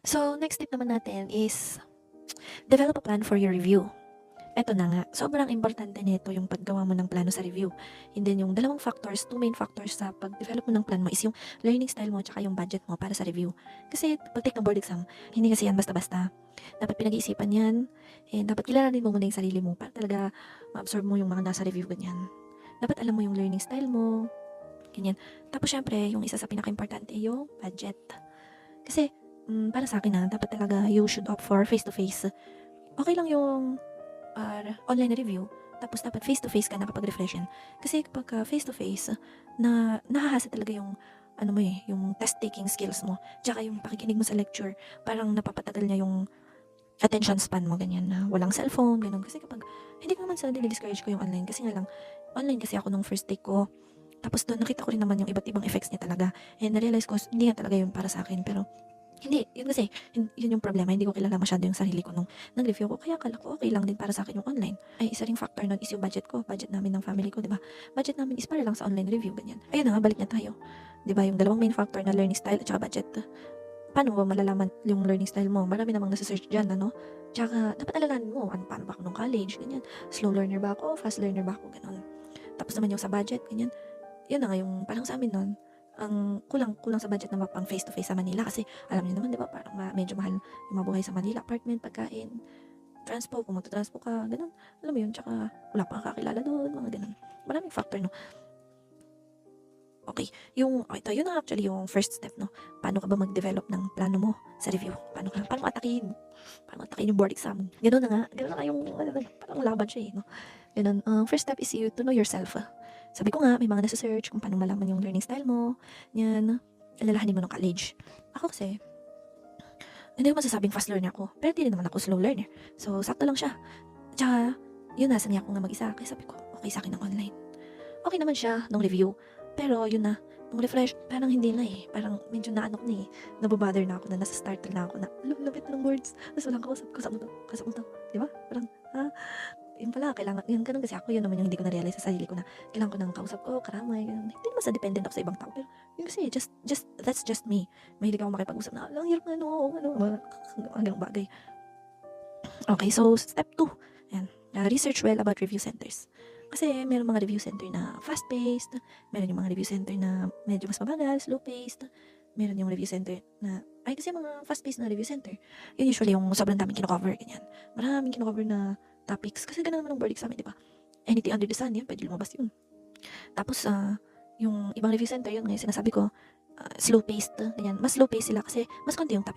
So, next tip naman natin is develop a plan for your review. Eto na nga, sobrang importante nito yung paggawa mo ng plano sa review. And then yung dalawang factors, two main factors sa pag-develop mo ng plan mo is yung learning style mo tsaka yung budget mo para sa review. Kasi pag-take ng board exam, hindi kasi yan basta-basta. Dapat pinag-iisipan yan, and dapat kilalanin mo muna yung sarili mo para talaga ma-absorb mo yung mga nasa review, ganyan. Dapat alam mo yung learning style mo, ganyan. Tapos syempre, yung isa sa pinaka-importante, yung budget. Kasi, para sa akin dapat talaga you should opt for face-to-face. Okay lang yung online review, tapos dapat face-to-face ka nakapag-refreshen. Kasi kapag face-to-face, na nahahasa talaga yung ano mo yung test-taking skills mo, tsaka yung pakikinig mo sa lecture, parang napapatagal niya yung attention span mo, ganyan, na walang cellphone, ganun. Kasi kapag, hindi ko naman sa discourage ko yung online, kasi nga lang, online kasi ako nung first take ko, tapos doon nakita ko rin naman yung iba't ibang effects niya talaga, and na-realize ko, hindi nga talaga yun para sa akin, pero hindi, yun kasi, yun yung problema, hindi ko kilala masyado yung sarili ko nung nag-review ko, kaya akala ko okay lang din para sa akin yung online. Ay, isa ring factor nun is yung budget ko, budget namin ng family ko, di ba? Budget namin is para lang sa online review, ganyan. Ayun na nga, balik na tayo. Di ba, yung dalawang main factor na learning style at saka budget. Paano mo malalaman yung learning style mo? Marami namang nasa-search dyan, ano? Tsaka, dapat alalahanin mo, paano ba ako nung college, ganyan. Slow learner ba ako, fast learner ba ako, ganun. Tapos naman yung sa budget, ganyan. Yun na nga yung, parang sa amin nun, ang kulang sa budget na pang face to face sa Manila kasi alam niyo naman 'di ba parang medyo mahal yung mabuhay sa Manila, apartment, pagkain, transpo, kung magta-transpo ka, ganun. Alam mo yun, tsaka wala pa kang kakilala doon, mga ganun. Maraming factor, no? Okay, ito, yun na actually yung first step, no? Paano ka ba mag-develop ng plano mo sa review? Paano atakin? Paano atakin yung board exam? Ganun na nga yung, parang laban siya no? Ganun, first step is you to know yourself. Sabi ko nga, may mga nasa-search kung paano malaman yung learning style mo, yan, alalahanin mo ng college. Ako kasi, hindi ko masasabing fast learner ako, pero hindi rin naman ako slow learner. So, sakto lang siya. Tsaka, yun na, sanay ako nga mag-isa, kaya sabi ko, okay sa akin ng online. Okay naman siya nung review, pero yun na, nung refresh, parang hindi na parang medyo naano ko na nabobother na ako na nasa startle na ako na, lupit na ng words, tapos walang kausap mo to, di ba? Parang, yun pala, kailangan, yun ganun kasi ako, yun naman yung hindi ko na-realize sa sarili ko na kailangan ko ng kausap ko, karamay, ganun. Hindi naman sa dependent ako sa ibang tao, pero yun kasi, that's just me. Mahilig ako makipag-usap na, lang hirap mga ganung bagay. Okay, so step 2, yan, research well about review centers. Kasi meron mga review center na fast-paced, meron yung mga review center na medyo mas mabagal, slow-paced, meron yung review center na, kasi mga fast-paced na review center, yun usually yung sobrang daming kino-cover, ganyan. Maraming kino-cover na topics. Kasi ganun naman ang board exam, di ba? Anything under the sun, yan, pwede lumabas yun. Tapos, yung ibang review center, yun nga, sinasabi ko, slow-paced, ganyan. Mas slow-paced sila kasi mas konti yung topic.